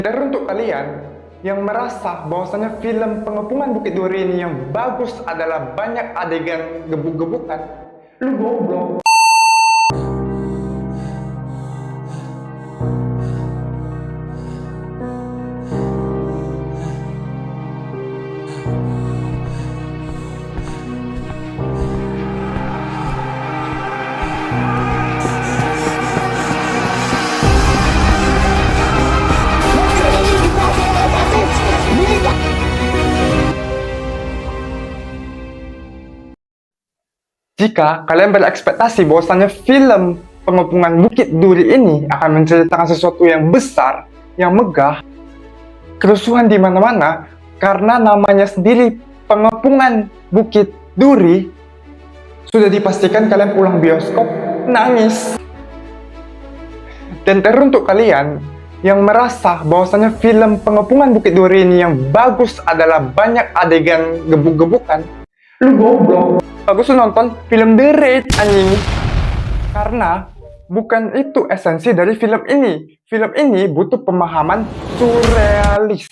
Teruntuk kalian yang merasa bahwasanya film Pengepungan Bukit Duri ini yang bagus adalah banyak adegan gebuk-gebukan, lu goblok. Jika kalian berekspektasi bahwasanya film Pengepungan Bukit Duri ini akan menceritakan sesuatu yang besar, yang megah, kerusuhan di mana-mana, karena namanya sendiri Pengepungan Bukit Duri, sudah dipastikan kalian pulang bioskop nangis. Dan teruntuk kalian yang merasa bahwasanya film Pengepungan Bukit Duri ini yang bagus adalah banyak adegan gebuk-gebukan, lu goblok. Bagus lu nonton film The Raid, anjing. Karena bukan itu esensi dari film ini. Film ini butuh pemahaman surrealis.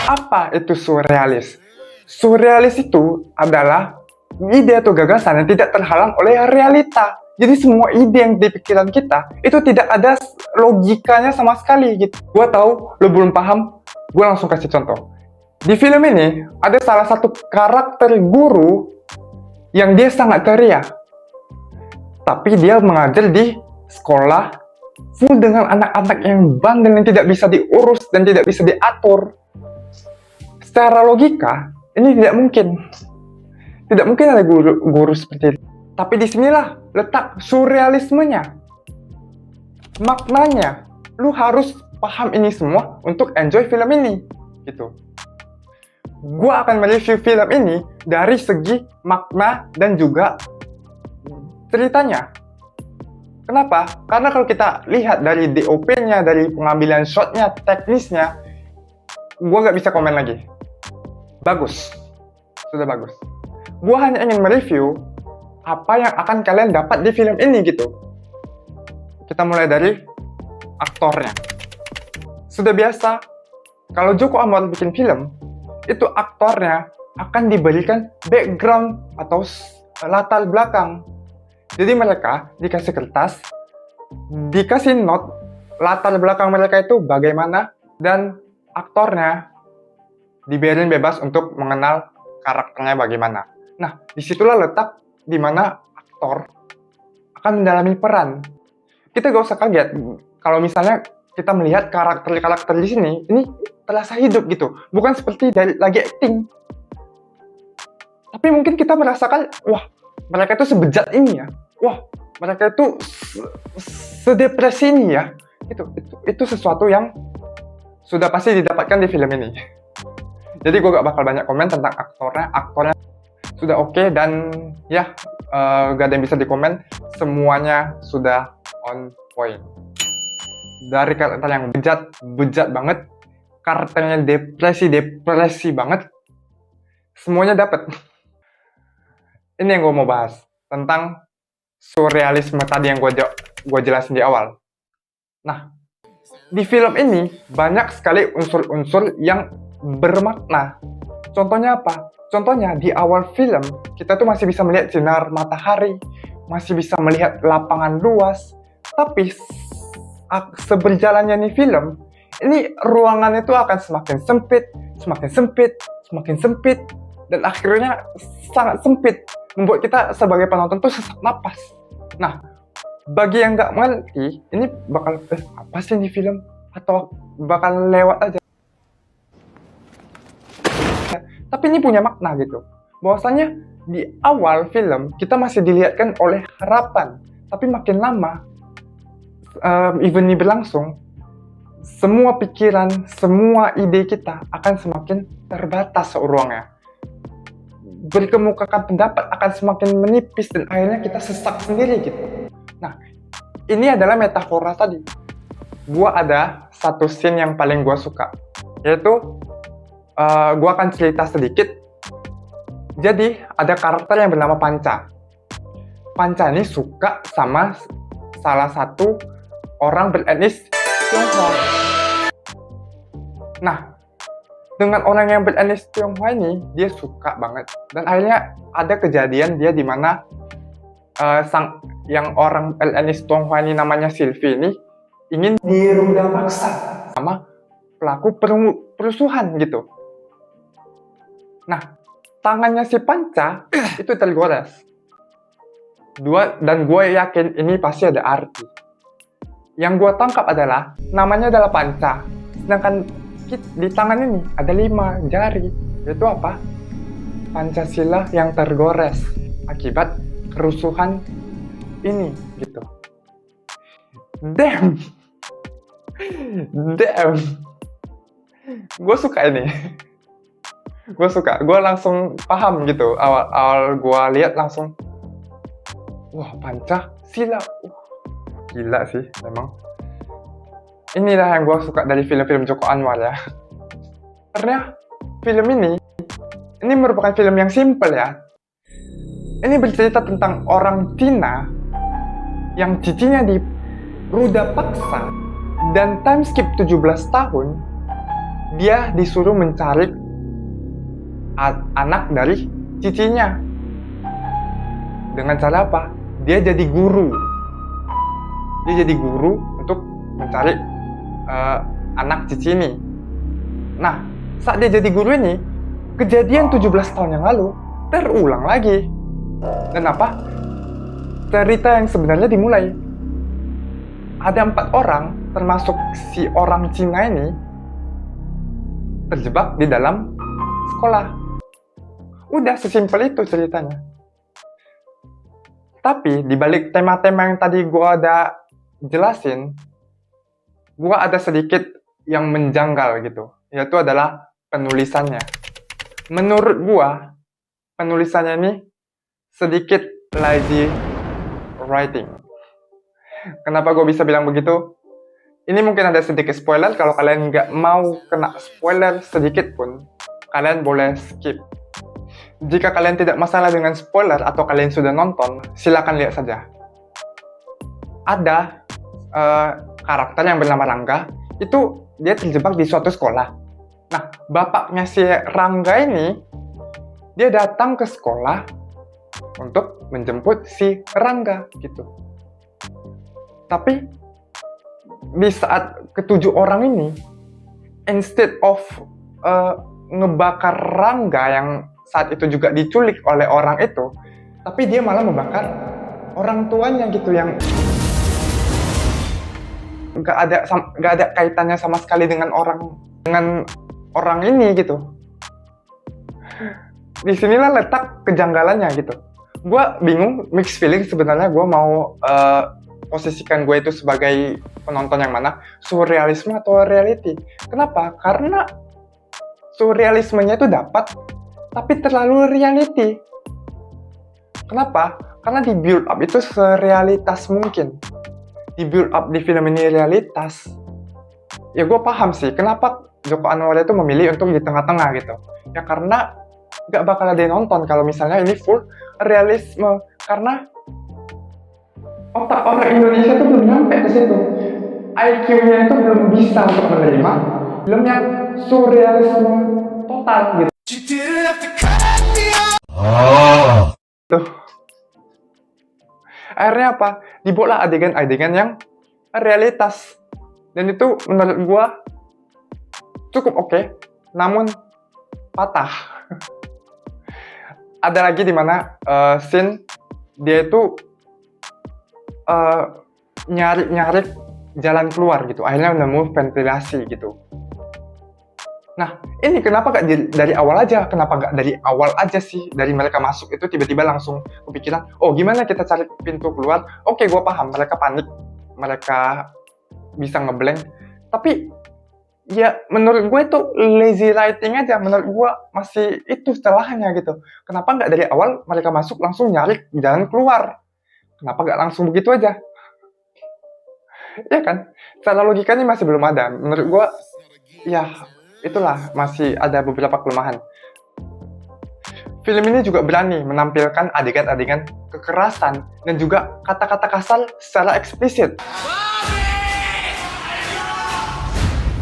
Apa itu surrealis? Surrealis itu adalah ide atau gagasan yang tidak terhalang oleh realita. Jadi semua ide yang di pikiran kita itu tidak ada logikanya sama sekali gitu. Gua tahu lo belum paham, gue langsung kasih contoh. Di film ini ada salah satu karakter guru yang dia sangat ceria, tapi dia mengajar di sekolah full dengan anak-anak yang bandel yang tidak bisa diurus dan tidak bisa diatur. Secara logika ini tidak mungkin. Tidak mungkin ada guru seperti itu. Tapi disinilah letak surrealismenya. Maknanya, lu harus paham ini semua untuk enjoy film ini. Gitu. Gua akan mereview film ini dari segi makna dan juga ceritanya. Kenapa? Karena kalau kita lihat dari DOP-nya, dari pengambilan shot-nya, teknisnya, gua nggak bisa komen lagi. Bagus. Sudah bagus. Gua hanya ingin mereview apa yang akan kalian dapat di film ini gitu. Kita mulai dari aktornya. Sudah biasa, kalau Joko Anwar bikin film, itu aktornya akan diberikan background atau latar belakang. Jadi mereka dikasih kertas, dikasih note, latar belakang mereka itu bagaimana, dan aktornya dibiarin bebas untuk mengenal karakternya bagaimana. Nah, disitulah letak di mana aktor akan mendalami peran. Kita gak usah kaget kalau misalnya kita melihat karakter-karakter di sini, ini terasa hidup gitu. Bukan seperti dari lagi acting. Tapi mungkin kita merasakan, wah, mereka itu sebejat ini ya. Wah, mereka itu sedepresi ini ya. Itu sesuatu yang sudah pasti didapatkan di film ini. Jadi gue gak bakal banyak komen tentang aktornya. Aktornya sudah oke, dan ya gak ada yang bisa dikomen, semuanya sudah on point. Dari karakter yang bejat banget, karakternya depresi banget, semuanya dapet. Ini yang gue mau bahas tentang surrealisme tadi yang gue jelasin di awal. Nah, di film ini banyak sekali unsur-unsur yang bermakna. Contohnya apa? Contohnya di awal film, kita tuh masih bisa melihat sinar matahari, masih bisa melihat lapangan luas. Tapi seberjalannya nih film, ini ruangannya tuh akan semakin sempit, dan akhirnya sangat sempit, membuat kita sebagai penonton tuh sesak napas. Nah, bagi yang nggak mengerti, ini bakal apa sih di film? Atau bakal lewat aja. Tapi ini punya makna gitu. Bahwasanya di awal film kita masih dilihatkan oleh harapan. Tapi makin lama event ini berlangsung, semua pikiran, semua ide kita akan semakin terbatas ruangnya. Berkemukakan pendapat akan semakin menipis dan akhirnya kita sesak sendiri gitu. Nah, ini adalah metafora tadi. Gua ada satu scene yang paling gua suka, yaitu gue akan cerita sedikit. Jadi ada karakter yang bernama Panca. Panca ini suka sama salah satu orang beretnis Tionghoa. Nah, dengan orang yang beretnis Tionghoa ini, dia suka banget. Dan akhirnya ada kejadian dia di mana yang orang beretnis Tionghoa ini namanya Sylvie ini ingin diruda paksa sama pelaku perusuhan gitu. Nah, tangannya si Panca itu tergores. Dan gue yakin ini pasti ada arti. Yang gue tangkap adalah namanya adalah Panca. Sedangkan di tangan ini ada 5 jari. Itu apa? Pancasila yang tergores akibat kerusuhan ini gitu. Damn. Gue suka ini. Gue langsung paham gitu. Awal gue lihat langsung, wah, Pancasila. Gila sih memang. Inilah yang gue suka dari film-film Joko Anwar ya. Karena film ini merupakan film yang simple ya. Ini bercerita tentang orang Cina yang cicinya diruda paksa, dan time skip 17 tahun dia disuruh mencari anak dari cicinya. Dengan cara apa? Dia jadi guru. Untuk mencari anak cici ini. Nah, saat dia jadi guru ini, kejadian 17 tahun yang lalu terulang lagi. Dan apa? Cerita yang sebenarnya dimulai. Ada 4 orang, termasuk si orang Cina ini, terjebak di dalam sekolah. Udah sesimpel itu ceritanya. Tapi dibalik tema-tema yang tadi gue ada jelasin, gue ada sedikit yang menjanggal gitu, yaitu adalah penulisannya. Menurut gue, penulisannya ini sedikit lazy writing. Kenapa gue bisa bilang begitu? Ini mungkin ada sedikit spoiler. Kalau kalian nggak mau kena spoiler sedikit pun, kalian boleh skip. Jika kalian tidak masalah dengan spoiler atau kalian sudah nonton, silakan lihat saja. Ada karakter yang bernama Rangga, itu dia terjebak di suatu sekolah. Nah, bapaknya si Rangga ini, dia datang ke sekolah untuk menjemput si Rangga gitu. Tapi di saat ke-7 orang ini, instead of ngebakar Rangga yang saat itu juga diculik oleh orang itu, tapi dia malah membakar orang tuanya gitu, yang nggak ada kaitannya sama sekali dengan orang ini gitu. Disinilah letak kejanggalannya gitu. Gue bingung, mixed feeling sebenarnya. Gue mau posisikan gue itu sebagai penonton yang mana, surrealisme atau reality. Kenapa? Karena surrealismenya itu dapat, tapi terlalu reality. Kenapa? Karena di build up itu serealitas mungkin. Di build up di film ini realitas. Ya gue paham sih kenapa Joko Anwar itu memilih untuk di tengah-tengah gitu. Ya karena gak bakal ada yang nonton kalau misalnya ini full realisme. Karena otak orang Indonesia itu belum nyampe ke situ. IQ-nya itu belum bisa untuk menerima film yang surrealisme total gitu. Tuh. Akhirnya apa? Dibuatlah adegan-adegan yang realitas. Dan itu menurut gua cukup oke, namun patah. Ada lagi di mana scene dia itu nyari jalan keluar gitu. Akhirnya nemu ventilasi gitu. Nah, ini kenapa gak dari awal aja? Kenapa gak dari awal aja sih? Dari mereka masuk itu tiba-tiba langsung kepikiran, oh gimana kita cari pintu keluar? Oke, gue paham, mereka panik, mereka bisa ngeblank. Tapi, ya menurut gue itu lazy writing aja. Menurut gue masih itu celahnya gitu. Kenapa gak dari awal mereka masuk langsung nyari jalan keluar? Kenapa gak langsung begitu aja? Ya kan? Secara logikanya masih belum ada. Menurut gue, ya itulah masih ada beberapa kelemahan. film ini juga berani menampilkan adegan-adegan kekerasan dan juga kata-kata kasar secara eksplisit.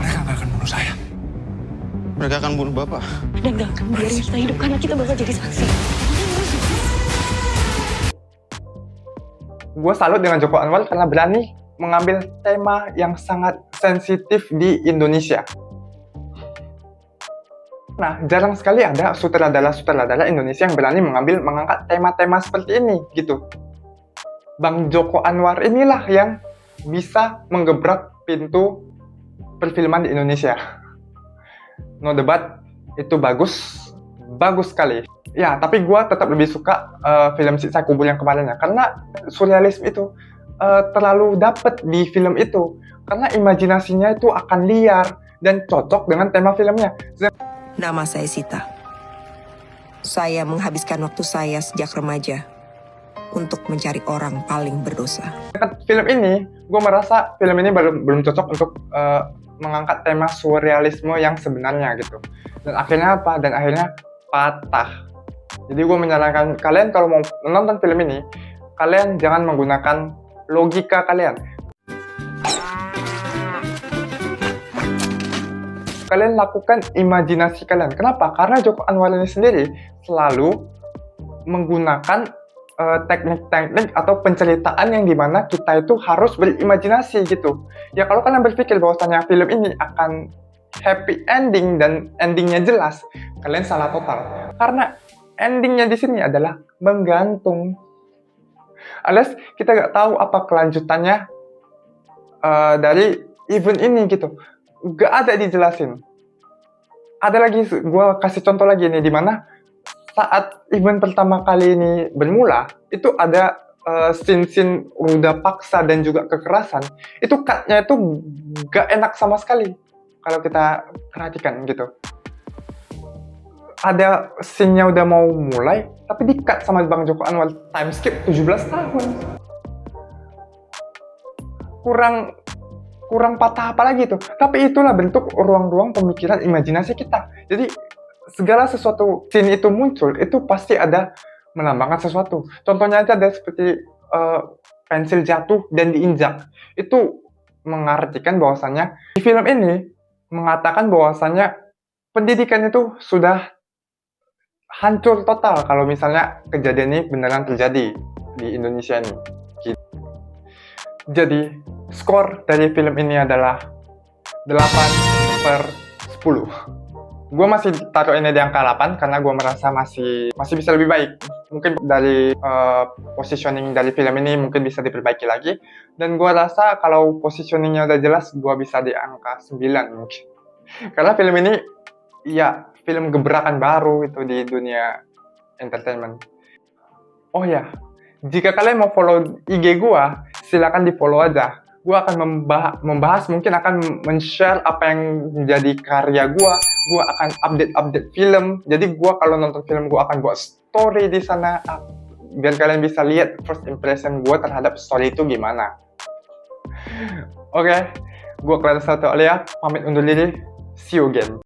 Mereka nggak akan bunuh saya. Mereka akan bunuh Bapak. Dan gak akan biarin kita hidup karena kita bakal jadi saksi. Gue salut dengan Joko Anwar karena berani mengambil tema yang sangat sensitif di Indonesia. Nah, jarang sekali ada sutradara-sutradara Indonesia yang berani mengangkat tema-tema seperti ini, gitu. Bang Joko Anwar inilah yang bisa menggebrak pintu perfilman di Indonesia. No debat, itu bagus sekali. Ya, tapi gue tetap lebih suka film Siksa Kubur yang kemarin ya, karena surrealisme itu terlalu dapet di film itu, karena imajinasinya itu akan liar dan cocok dengan tema filmnya. Nama saya Sita. Saya menghabiskan waktu saya sejak remaja untuk mencari orang paling berdosa. Film ini, gue merasa film ini belum cocok untuk mengangkat tema surrealisme yang sebenarnya gitu. Dan akhirnya apa? Dan akhirnya patah. Jadi gue menyarankan kalian kalau mau menonton film ini, kalian jangan menggunakan logika kalian. Kalian lakukan imajinasi kalian. Kenapa? Karena Joko Anwar ini sendiri selalu menggunakan teknik-teknik atau penceritaan yang dimana kita itu harus berimajinasi gitu. Ya kalau kalian berpikir bahwasanya film ini akan happy ending dan endingnya jelas, kalian salah total. Karena endingnya di sini adalah menggantung. Alias kita nggak tahu apa kelanjutannya dari event ini gitu. Nggak ada dijelasin. Ada lagi, gue kasih contoh lagi nih, dimana saat event pertama kali ini bermula, itu ada scene-scene ruda paksa dan juga kekerasan. Itu cut-nya itu nggak enak sama sekali kalau kita perhatikan gitu. Ada scene-nya udah mau mulai, tapi di-cut sama Bang Joko Anwar. Time skip 17 tahun. Kurang patah apa lagi tuh. Tapi itulah bentuk ruang-ruang pemikiran imajinasi kita. Jadi segala sesuatu scene itu muncul, itu pasti ada melambangkan sesuatu. Contohnya aja ada seperti pensil jatuh dan diinjak. Itu mengartikan bahwasannya di film ini mengatakan bahwasannya pendidikan itu sudah hancur total kalau misalnya kejadian ini beneran terjadi di Indonesia ini. Jadi skor dari film ini adalah 8/10. Gue masih taruh ini di angka 8 karena gue merasa masih bisa lebih baik. Mungkin dari positioning dari film ini mungkin bisa diperbaiki lagi. Dan gue rasa kalau positioningnya udah jelas, gue bisa di angka 9 mungkin. Karena film ini ya film gebrakan baru itu di dunia entertainment. Oh ya, jika kalian mau follow IG gue, silakan di follow aja. Gue akan membahas, mungkin akan men-share apa yang menjadi karya gue. Gue akan update film. Jadi gue kalau nonton film, gue akan buat story di sana biar kalian bisa lihat first impression gue terhadap story itu gimana. Oke, gue Clarence Alia, pamit undur diri. See you again.